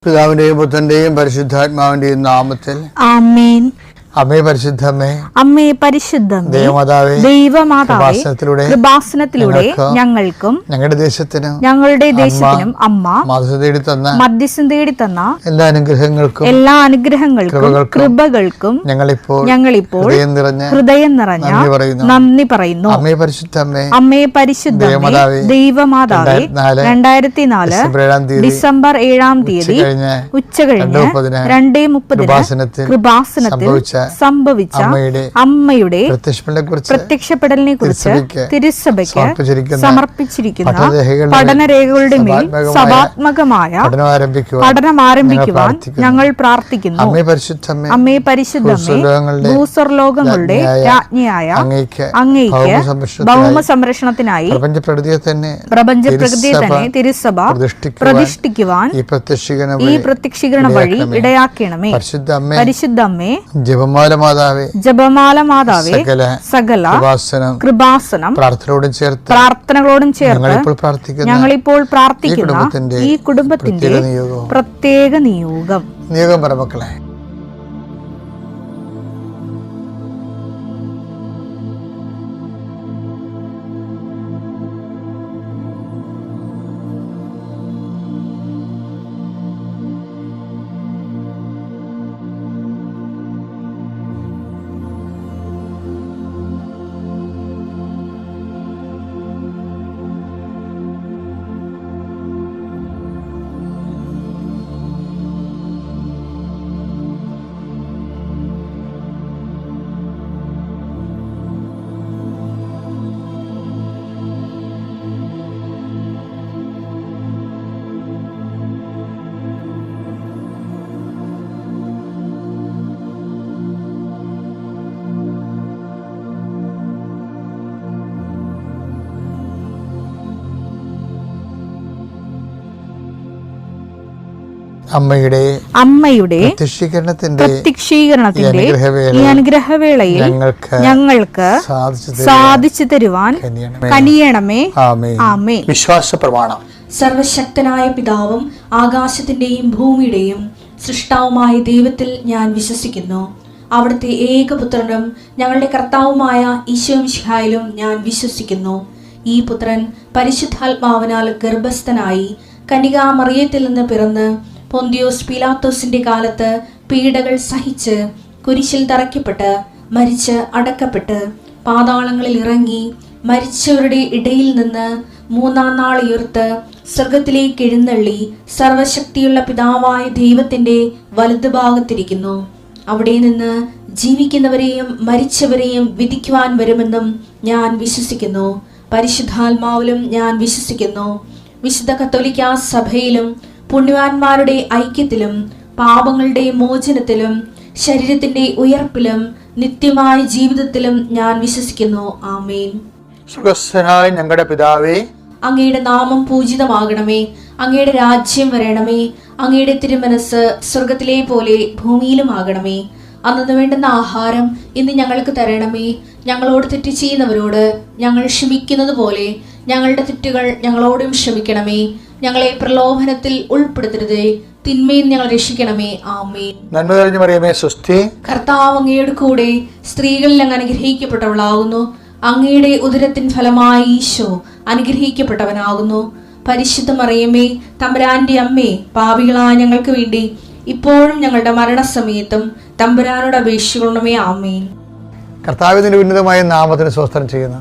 പിതാവിന്റെയും പുത്രന്റെയും പരിശുദ്ധാത്മാവിന്റെയും നാമത്തിൽ ആമേൻ. അമ്മേ പരിശുദ്ധമേ, അമ്മേ പരിശുദ്ധമേ, ദൈവമാതാവേ, കൃപാസനത്തിലൂടെ ഞങ്ങൾക്കും ഞങ്ങളുടെ ദേശത്തിനും അമ്മ മധ്യസ്ഥം തേടി തന്ന എല്ലാ അനുഗ്രഹങ്ങൾക്കും കൃപകൾക്കും ഞങ്ങളിപ്പോൾ ഹൃദയം നിറഞ്ഞ നന്ദി പറയുന്നു. അമ്മേ പരിശുദ്ധമേ, ദൈവമാതാവേ, 2004 ഡിസംബർ 7 ഉച്ചകഴിഞ്ഞ് 2:30 കൃപാസനത്തിൽ സംഭവിച്ച അമ്മയുടെ പ്രത്യക്ഷപ്പെടലിനെ കുറിച്ച് തിരുസഭയ്ക്ക് സമർപ്പിച്ചിരിക്കുന്ന പഠനരേഖകളുടെ മേൽ സഭാത്മകമായ പഠനം ആരംഭിക്കുവാൻ ഞങ്ങൾ പ്രാർത്ഥിക്കുന്നു. അമ്മേ പരിശുദ്ധമേ, ഭൂസ്വർലോകങ്ങളുടെ രാജ്ഞിയായ അങ്ങയ്ക്ക് ഭൗമ സംരക്ഷണത്തിനായി പ്രപഞ്ചപ്രകൃതിയെ തന്നെ തിരുസഭ പ്രതിഷ്ഠിക്കുവാൻ ഈ പ്രത്യക്ഷീകരണ വഴി ഇടയാക്കണമേ. പരിശുദ്ധമ്മേ, ജപമാല മാതാവേ, സകല കൃപാസനം പ്രാർത്ഥനകളോടും ചേർത്ത് ഞങ്ങളിപ്പോൾ പ്രാർത്ഥിക്കുന്ന ഈ കുടുംബത്തിന്റെ പ്രത്യേക നിയോഗം പറമക്കളെ. അമ്മയുടെ പ്രത്യക്ഷീകരണത്തിന്റെ ഈ അനുഗ്രഹവേളയിൽ ഞങ്ങൾക്ക് സാധിച്ചു തരുവാൻ കനിയണമേ. ആമേൻ. വിശ്വാസ പ്രമാണം. സർവശക്തനായ പിതാവും ആകാശത്തിന്റെയും ഭൂമിയുടെയും സൃഷ്ടാവുമായ ദൈവത്തിൽ ഞാൻ വിശ്വസിക്കുന്നു. അവിടുത്തെ ഏകപുത്രനും ഞങ്ങളുടെ കർത്താവുമായ ഈശോമിശിഹായിലും ഞാൻ വിശ്വസിക്കുന്നു. ഈ പുത്രൻ പരിശുദ്ധാത്മാവിനാൽ ഗർഭസ്ഥനായി കന്യകാമറിയത്തിൽ നിന്ന് പിറന്ന് പൊന്തിയോസ് പീലാത്തോസിന്റെ കാലത്ത് പീഡകൾ സഹിച്ച് കുരിശിൽ തറയ്ക്കപ്പെട്ട് മരിച്ച് അടക്കപ്പെട്ട് പാതാളങ്ങളിൽ ഇറങ്ങി മരിച്ചവരുടെ ഇടയിൽ നിന്ന് 3-ാം നാൾ ഉയർത്ത് സ്വർഗത്തിലേക്ക് എഴുന്നള്ളി സർവശക്തിയുള്ള പിതാവായ ദൈവത്തിന്റെ വലതുഭാഗത്തിരിക്കുന്നു. അവിടെ നിന്ന് ജീവിക്കുന്നവരെയും മരിച്ചവരെയും വിധിക്കുവാൻ വരുമെന്നും ഞാൻ വിശ്വസിക്കുന്നു. പരിശുദ്ധാത്മാവിലും ഞാൻ വിശ്വസിക്കുന്നു. വിശുദ്ധ കത്തോലിക്കാ സഭയിലും പുണ്യവാന്മാരുടെ ഐക്യത്തിലും പാപങ്ങളുടെ മോചനത്തിലും ശരീരത്തിന്റെ ഉയർപ്പിലും നിത്യമായ ജീവിതത്തിലും ഞാൻ വിശ്വസിക്കുന്നു. ആമേൻ. സ്വർഗ്ഗസ്ഥനായ ഞങ്ങളുടെ പിതാവേ, അങ്ങയുടെ നാമം പൂജിതമാകണമേ. അങ്ങയുടെ രാജ്യം വരണമേ. അങ്ങയുടെ തിരുമനസ് സ്വർഗത്തിലെ പോലെ ഭൂമിയിലും ആകണമേ. അന്നു വേണ്ടുന്ന ആഹാരം ഇന്ന് ഞങ്ങൾക്ക് തരണമേ. ഞങ്ങളോട് തെറ്റ് ചെയ്യുന്നവരോട് ഞങ്ങൾ ക്ഷമിക്കുന്നത് പോലെ ഞങ്ങളുടെ തെറ്റുകൾ ഞങ്ങളോടും ക്ഷമിക്കണമേ. ഞങ്ങളെ പ്രലോഭനത്തിൽ ഉൾപ്പെടുത്തരുതേ, തിന്മയിൽ ഞങ്ങൾ രക്ഷിക്കണമേ. ആമേൻ. നന്മ നിറഞ്ഞ മറിയമേ, സ്വസ്തി. കർത്താവ് അങ്ങയുടെ കൂടെ സ്ത്രീകളിൽ അങ്ങ് അനുഗ്രഹിക്കപ്പെട്ടവളാകുന്നു. അങ്ങയുടെ ഉദരത്തിൻ ഫലമായി ഈശോ അനുഗ്രഹിക്കപ്പെട്ടവനാകുന്നു. പരിശുദ്ധ മറിയമേ, തമ്പുരാന്റെ അമ്മേ, പാപികളായ ഞങ്ങൾക്ക് വേണ്ടി ഇപ്പോഴും ഞങ്ങളുടെ മരണസമയത്തും തമ്പുരാനോട് അപേക്ഷിക്കണമേ. ആമേൻ. കർത്താവിന്റെ ഉന്നതമായ നാമത്തിന് സ്വസ്ത്രം ചെയ്യുന്ന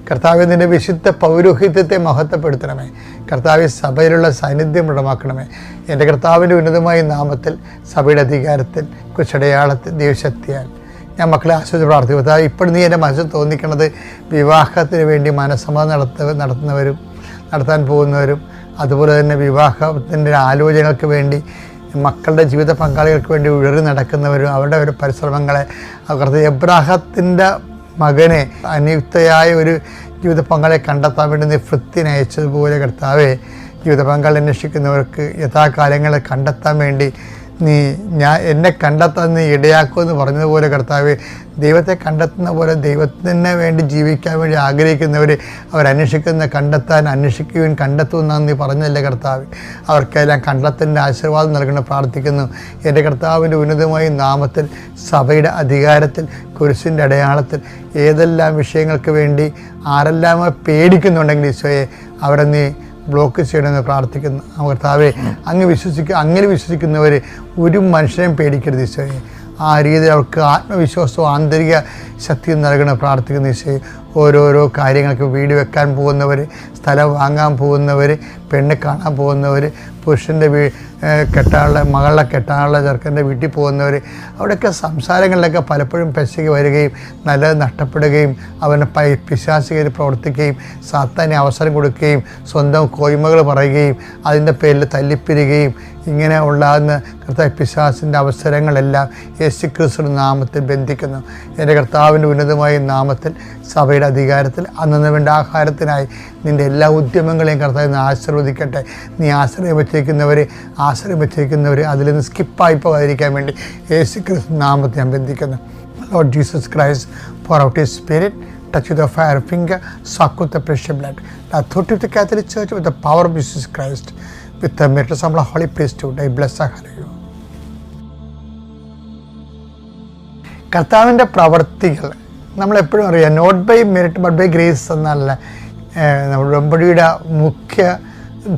കർത്താവിന്റെ വിശുദ്ധ പൗരോഹിത്യത്തെ മഹത്വപ്പെടുത്തണമേ. കർത്താവ് സഭയിലുള്ള സാന്നിധ്യം ഉടമാക്കണമേ. എൻ്റെ കർത്താവിൻ്റെ ഉന്നതമായ നാമത്തിൽ സഭയുടെ അധികാരത്തിൽ കുശടയാളത്തിൽ ദൈവശക്തിയാൽ ഞാൻ മക്കളെ ആശ്വസിച്ച് പ്രാർത്ഥിക്കും. ഇപ്പോൾ നീ എൻ്റെ മനസ്സിൽ തോന്നിക്കണത് വിവാഹത്തിന് വേണ്ടി മനസ്സമ്മതം നടത്താൻ പോകുന്നവരും അതുപോലെ തന്നെ വിവാഹത്തിൻ്റെ ആലോചനകൾക്ക് വേണ്ടി മക്കളുടെ ജീവിത പങ്കാളികൾക്ക് വേണ്ടി ഉഴറി നടക്കുന്നവരും അവരുടെ ഒരു പരിശ്രമങ്ങളെ എബ്രാഹത്തിൻ്റെ മകനെ അനിയുക്തയായ ഒരു ജീവിത പങ്കാളിയെ കണ്ടെത്താൻ വേണ്ടി നീ വൃത്തിനെ അയച്ചതുപോലെ കർത്താവെ ജീവിത പങ്കാളി അന്വേഷിക്കുന്നവർക്ക് യഥാകാലങ്ങളെ കണ്ടെത്താൻ വേണ്ടി എന്നെ കണ്ടെത്താൻ നീ ഇടയാക്കുമെന്ന് പറഞ്ഞതുപോലെ കർത്താവേ, ദൈവത്തെ കണ്ടെത്തുന്ന പോലെ ദൈവത്തിന് വേണ്ടി ജീവിക്കാൻ വേണ്ടി ആഗ്രഹിക്കുന്നവർ അവരന്വേഷിക്കുന്ന അന്വേഷിക്കുകയും കണ്ടെത്തുമെന്നാണ് നീ പറഞ്ഞല്ലേ കർത്താവ്. അവർക്കെല്ലാം കണ്ടെത്തലിൻ്റെ ആശീർവാദം നൽകണം പ്രാർത്ഥിക്കുന്നു. എൻ്റെ കർത്താവിൻ്റെ ഉന്നതമായ നാമത്തിൽ, സഭയുടെ അധികാരത്തിൽ, കുരിശിൻ്റെ അടയാളത്തിൽ ഏതെല്ലാം വിഷയങ്ങൾക്ക് വേണ്ടി ആരെല്ലാം പേടിക്കുന്നുണ്ടെങ്കിൽ ഈശോയെ അവരെ നീ ബ്ലോക്ക് ചെയ്യണമെന്ന് പ്രാർത്ഥിക്കുന്നു. കർത്താവേ, അങ്ങനെ വിശ്വസിക്കുന്നവർ ഒരു മനുഷ്യനെയും പേടിക്കരുത് ഈശോയെ. ആ രീതിയിൽ അവർക്ക് ആത്മവിശ്വാസവും ആന്തരിക ശക്തിയും നൽകണം പ്രാർത്ഥിക്കുന്ന ഈശോയെ. ഓരോരോ കാര്യങ്ങൾക്ക് വീട് വെക്കാൻ പോകുന്നവർ, സ്ഥലം വാങ്ങാൻ പോകുന്നവർ, പെണ്ണ് കാണാൻ പോകുന്നവർ, പുരുഷൻ്റെ മകളുടെ കെട്ടാനുള്ള ചെറുക്കൻ്റെ വീട്ടിൽ പോകുന്നവർ, അവിടെയൊക്കെ സംസാരങ്ങളിലൊക്കെ പലപ്പോഴും പെശകി വരികയും നല്ലത് നഷ്ടപ്പെടുകയും അവനെ പിശാചികർ പ്രവർത്തിക്കുകയും സാത്താനെ അവസരം കൊടുക്കുകയും സ്വന്തം കോയ്മകൾ പറയുകയും അതിൻ്റെ പേരിൽ തല്ലിപ്പിരികയും ഇങ്ങനെ ഉണ്ടാകുന്ന പിശാചിൻ്റെ അവസരങ്ങളെല്ലാം യേശുക്രിസ്തുവിന്റെ നാമത്തിൽ ബന്ധിക്കുന്നു. എൻ്റെ കർത്താവിൻ്റെ ഉന്നതമായ നാമത്തിൽ, സഭയുടെ അധികാരത്തിൽ അന്നു വേണ്ട ആഹാരത്തിനായി നിൻ്റെ എല്ലാ ഉദ്യമങ്ങളെയും കർത്താവിനെ ആശീർവദിക്കട്ടെ. നീ ആശ്രയം വെച്ചിരിക്കുന്നവർ അതിൽ നിന്ന് സ്കിപ്പായി പോകാതിരിക്കാൻ വേണ്ടി യേശുക്രിസ്തു നാമത്തെ ഞാൻ ബന്ധിക്കുന്നു. Lord Jesus Christ, pour out His Spirit, touch with the fire finger, soak with the precious blood. The authority of the Catholic Church, with the power of Jesus Christ, with the merit of the Holy Priesthood, I bless you. കർത്താവിൻ്റെ പ്രവർത്തികൾ നമ്മളെപ്പോഴും അറിയാം, not by merit but by grace എന്നല്ല നമ്മുടെ ഉടമ്പടിയുടെ മുഖ്യ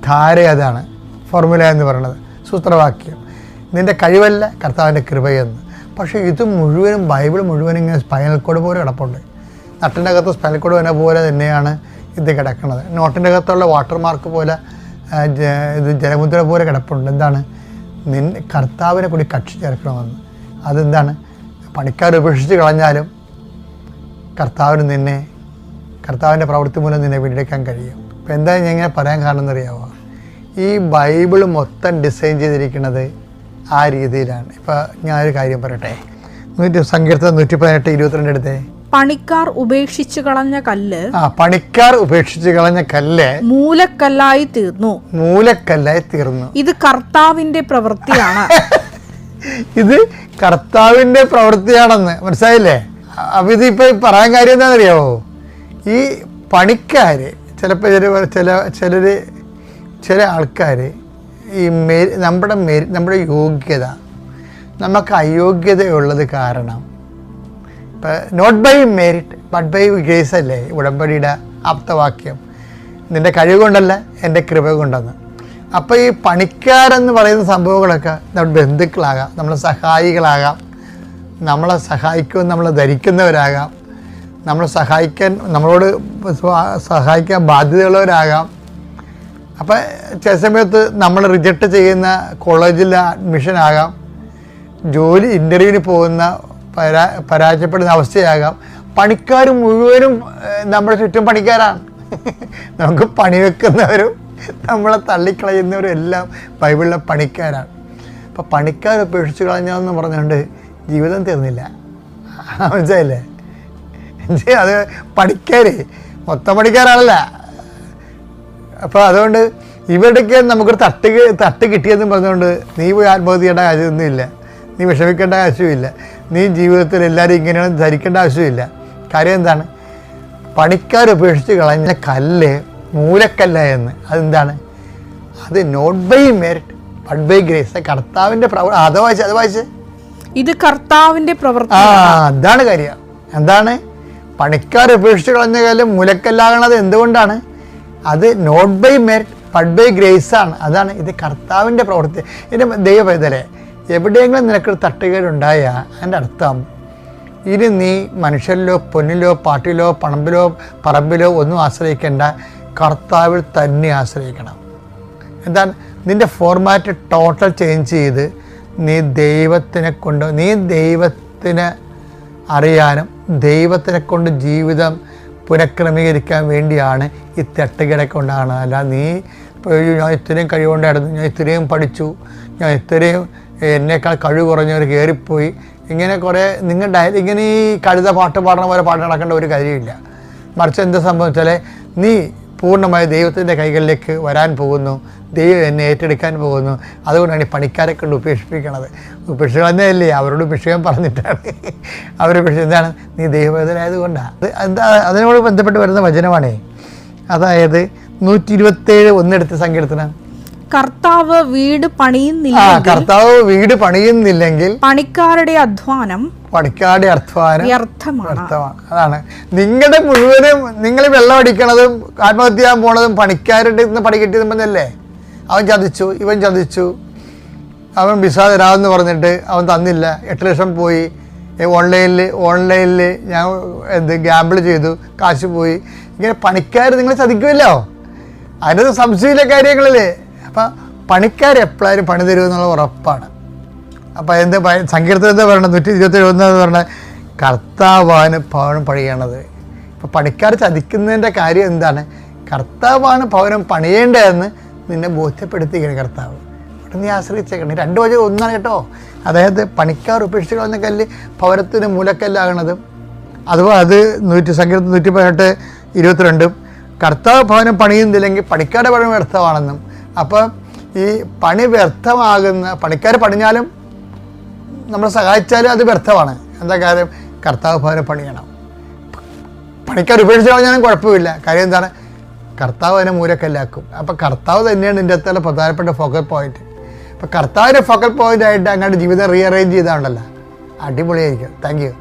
ധാര. അതാണ് ഫോർമുല എന്ന് പറയുന്നത്, സൂത്രവാക്യം. നിൻ്റെ കഴിവല്ല, കർത്താവിൻ്റെ കൃപയെന്ന്. പക്ഷേ ഇത് മുഴുവനും, ബൈബിൾ മുഴുവനും ഇങ്ങനെ സ്പൈനൽ കോഡ് പോലെ കിടപ്പുണ്ട്. നട്ടിൻ്റെ അകത്ത് സ്പൈനൽ കോഡ് വന്ന പോലെ തന്നെയാണ് ഇത് കിടക്കുന്നത്. നോട്ടിൻ്റെ അകത്തുള്ള വാട്ടർമാർക്ക് പോലെ ഇത് ജലമുദ്ര പോലെ കിടപ്പുണ്ട്. എന്താണ്? കർത്താവിനെ കൂടി കക്ഷി ചേർക്കണമെന്ന്. അതെന്താണ്? പണിക്കാർ ഉപേക്ഷിച്ച് കളഞ്ഞാലും കർത്താവിൻ്റെ പ്രവൃത്തി മൂലം നിന്നെ വീണ്ടെടുക്കാൻ കഴിയും. അപ്പോൾ എന്താ ഞാൻ ഇങ്ങനെ പറയാൻ കാരണം എന്നറിയാമോ? ഈ ബൈബിൾ മൊത്തം ഡിസൈൻ ചെയ്തിരിക്കുന്നത് ആ രീതിയിലാണ്. ഇപ്പോൾ ഞാനൊരു കാര്യം പറയട്ടെ. സങ്കീർത്തനം 118:22 എടുത്തേ. പണിക്കാർ ഉപേക്ഷിച്ചു കളഞ്ഞ കല്ല് മൂലക്കല്ലായി തീർന്നു. ഇത് കർത്താവിന്റെ പ്രവൃത്തിയാണ്. ഇത് കർത്താവിൻ്റെ പ്രവൃത്തിയാണെന്ന് മനസ്സിലായില്ലേ? അപ്പം ഇതിപ്പോൾ പറയാൻ കാര്യം എന്താണെന്നറിയാമോ? ഈ പണിക്കാർ ചിലപ്പോൾ ചില ആൾക്കാർ ഈ നമ്മുടെ യോഗ്യത, നമുക്ക് അയോഗ്യതയുള്ളത് കാരണം, ഇപ്പം not by merit but by grace അല്ലേ ഉടമ്പടിയുടെ ആപ്തവാക്യം. നിൻ്റെ കഴിവ് കൊണ്ടല്ല, എൻ്റെ കൃപ കൊണ്ടെന്ന്. അപ്പോൾ ഈ പണിക്കാരെന്ന് പറയുന്ന സംഭവങ്ങളൊക്കെ നമ്മുടെ ബന്ധുക്കളാകാം, നമ്മളെ സഹായികളാകാം, നമ്മളെ സഹായിക്കുമെന്ന് നമ്മൾ ധരിക്കുന്നവരാകാം, നമ്മളോട് സഹായിക്കാൻ ബാധ്യതയുള്ളവരാകാം. അപ്പം ചില സമയത്ത് നമ്മൾ റിജക്റ്റ് ചെയ്യുന്ന കോളേജിലെ അഡ്മിഷനാകാം, ജോലി ഇൻ്റർവ്യൂവിന് പോകുന്ന പരാജയപ്പെടുന്ന അവസ്ഥയാകാം. പണിക്കാർ മുഴുവനും നമ്മുടെ ചുറ്റും പണിക്കാരാണ്. നമുക്ക് പണിവെക്കുന്നവരും നമ്മളെ തള്ളിക്കളയുന്നവരും എല്ലാം ബൈബിളിലെ പണിക്കാരാണ്. അപ്പോൾ പണിക്കാർ ഉപേക്ഷിച്ച് കളഞ്ഞതെന്ന് പറഞ്ഞുകൊണ്ട് ജീവിതം തീർന്നില്ല. മനസ്സിലായില്ലേ? അത് പണിക്കാർ മൊത്തം പണിക്കാരാണല്ല. അപ്പോൾ അതുകൊണ്ട് ഇവിടേക്ക് നമുക്കൊരു തട്ട് കിട്ടിയെന്ന് പറഞ്ഞുകൊണ്ട് നീ പോയി ആത്മഹത്യ ചെയ്യേണ്ട ആവശ്യമൊന്നുമില്ല, നീ വിഷമിക്കേണ്ട ആവശ്യമില്ല, നീ ജീവിതത്തിൽ എല്ലാവരും ഇങ്ങനെയാണ് ധരിക്കേണ്ട ആവശ്യമില്ല. കാര്യം എന്താണ്? പണിക്കാർ ഉപേക്ഷിച്ച് കളഞ്ഞ കല്ല് മൂലക്കല്ല എന്ന്. അതെന്താണ്? അത് not by merit but by grace, കർത്താവിൻ്റെ പ്രവൃത്തി. അത് വായിച്ച് ഇത് കർത്താവിൻ്റെ പ്രവൃത്തി. അതാണ് കാര്യം. എന്താണ്? പണിക്കാർ ഉപേക്ഷിച്ച് കളഞ്ഞ കാലം മൂലക്കല്ലാകണത് എന്തുകൊണ്ടാണ്? അത് not by merit but by grace ആണ്. അതാണ് ഇത് കർത്താവിൻ്റെ പ്രവൃത്തി. എൻ്റെ ദൈവപൈതലേ, എവിടെയെങ്കിലും നിനക്കൊരു തട്ടുകേടുണ്ടായാൽ അതിൻ്റെ അർത്ഥം ഇനി നീ മനുഷ്യരിലോ പൊന്നിലോ പാട്ടിലോ പറമ്പിലോ ഒന്നും ആശ്രയിക്കേണ്ട, കർത്താവിൽ തന്നെ ആശ്രയിക്കണം. എന്താണ്? നിൻ്റെ ഫോർമാറ്റ് ടോട്ടൽ ചേഞ്ച് ചെയ്ത് നീ ദൈവത്തിനെ അറിയാനും ദൈവത്തിനെ കൊണ്ട് ജീവിതം പുനഃക്രമീകരിക്കാൻ വേണ്ടിയാണ് ഈ തട്ടുകിടക്ക് ഉണ്ടാകുന്നത്. അല്ല നീ ഞാൻ ഇത്രയും കഴിവുണ്ടായിരുന്നു, ഞാൻ ഇത്രയും പഠിച്ചു, ഞാൻ ഇത്രയും എന്നേക്കാൾ കഴിവ് കുറഞ്ഞവർ കയറിപ്പോയി, ഇങ്ങനെ കുറേ ഇങ്ങനെ ഈ കഴുത പാട്ട് പാടുന്ന പോലെ പാട്ട് നടക്കേണ്ട ഒരു കാര്യമില്ല. മറിച്ച് എന്താ സംഭവിച്ചാൽ നീ പൂർണ്ണമായി ദൈവത്തിൻ്റെ കൈകളിലേക്ക് വരാൻ പോകുന്നു. ദൈവം എന്നെ ഏറ്റെടുക്കാൻ പോകുന്നു. അതുകൊണ്ടാണ് ഈ പണിക്കാരെ കൊണ്ട് ഉപേക്ഷിപ്പിക്കണത്. ഉപേക്ഷികളെന്നല്ലേ അവരോട് ഉപേക്ഷിക്കാൻ പറഞ്ഞിട്ടാണ് അവർ എന്താണ്, നീ ദൈവവേദനായതുകൊണ്ടാണ്. അതിനോട് ബന്ധപ്പെട്ട് വരുന്ന വചനമാണേ. അതായത് 127 ഒന്നെടുത്ത് സങ്കീർത്തനം. കർത്താവ് വീട് കർത്താവ് വീട് പണിയുന്നില്ലെങ്കിൽ പണിക്കാരുടെ അധ്വാനം വ്യർത്ഥമാണ്. അതാണ് നിങ്ങളുടെ മുഴുവനും നിങ്ങൾ വെള്ളം അടിക്കണതും ആത്മഹത്യ ചെയ്യാൻ പോണതും പണിക്കാരുടെ നിന്ന് പണി കിട്ടിയതല്ലേ. അവൻ ചതിച്ചു, ഇവൻ ചതിച്ചു, അവൻ വിസ തരാമെന്ന് പറഞ്ഞിട്ട് അവൻ തന്നില്ല, 8 ലക്ഷം പോയി, ഓൺലൈനിൽ ഞാൻ ഗാമ്പിൾ ചെയ്തു, കാശ് പോയി. ഇങ്ങനെ പണിക്കാർ നിങ്ങൾ ചതിക്കുമല്ലോ, അതിനകത്ത് സംശയമില്ല കാര്യങ്ങളില്ലേ. അപ്പം പണിക്കാരെപ്പോഴും പണി തരുമെന്നുള്ള ഉറപ്പാണ്. അപ്പം സങ്കീർത്തനം എന്താ പറയണത്? 127 പറഞ്ഞാൽ കർത്താവാണ് ഭവനം പണിയണത്. ഇപ്പം പണിക്കാർ ചതിക്കുന്നതിൻ്റെ കാര്യം എന്താണ്? കർത്താവാണ് ഭവനം പണിയേണ്ടതെന്ന് നിന്നെ ബോധ്യപ്പെടുത്തിക്കണം കർത്താവ്. അവിടെ നീ ആശ്രയിച്ചേക്കണം. 2 വചനം ഒന്നാണ് കേട്ടോ. അതായത് പണിക്കാർ ഉപേക്ഷിച്ച് കളഞ്ഞ കല്ല് ഭവനത്തിന് മൂലക്കല്ലാകണതും. അതുപോലെ അത് സങ്കീർത്തനം 118:22 കർത്താവ് ഭവനം പണിയുന്നില്ലെങ്കിൽ പണിക്കാരുടെ പണി വ്യർത്ഥമാണെന്നും. അപ്പം ഈ പണി വ്യർത്ഥമാകുന്ന പണിക്കാർ പണിഞ്ഞാലും നമ്മളെ സഹായിച്ചാലും അത് വ്യർത്ഥമാണ്. എന്താ കാര്യം? കർത്താവ് ഭവനം പണിയണം. പണിക്കാർ ഉപേക്ഷിച്ച് കളഞ്ഞാലും കുഴപ്പമില്ല. കാര്യം എന്താണ്? കർത്താവ് അതിനെ മൂലക്കല്ലാക്കും. അപ്പം കർത്താവ് തന്നെയാണ് ഇതിൻ്റെ അകത്തുള്ള പ്രധാനപ്പെട്ട ഫോക്കൽ പോയിന്റ്. അപ്പം കർത്താവിൻ്റെ ഫോക്കൽ പോയിന്റ് ആയിട്ട് അങ്ങോട്ട് ജീവിതം റീഅറേഞ്ച് ചെയ്താണല്ലോ, അടിപൊളിയായിരിക്കും. Thank you.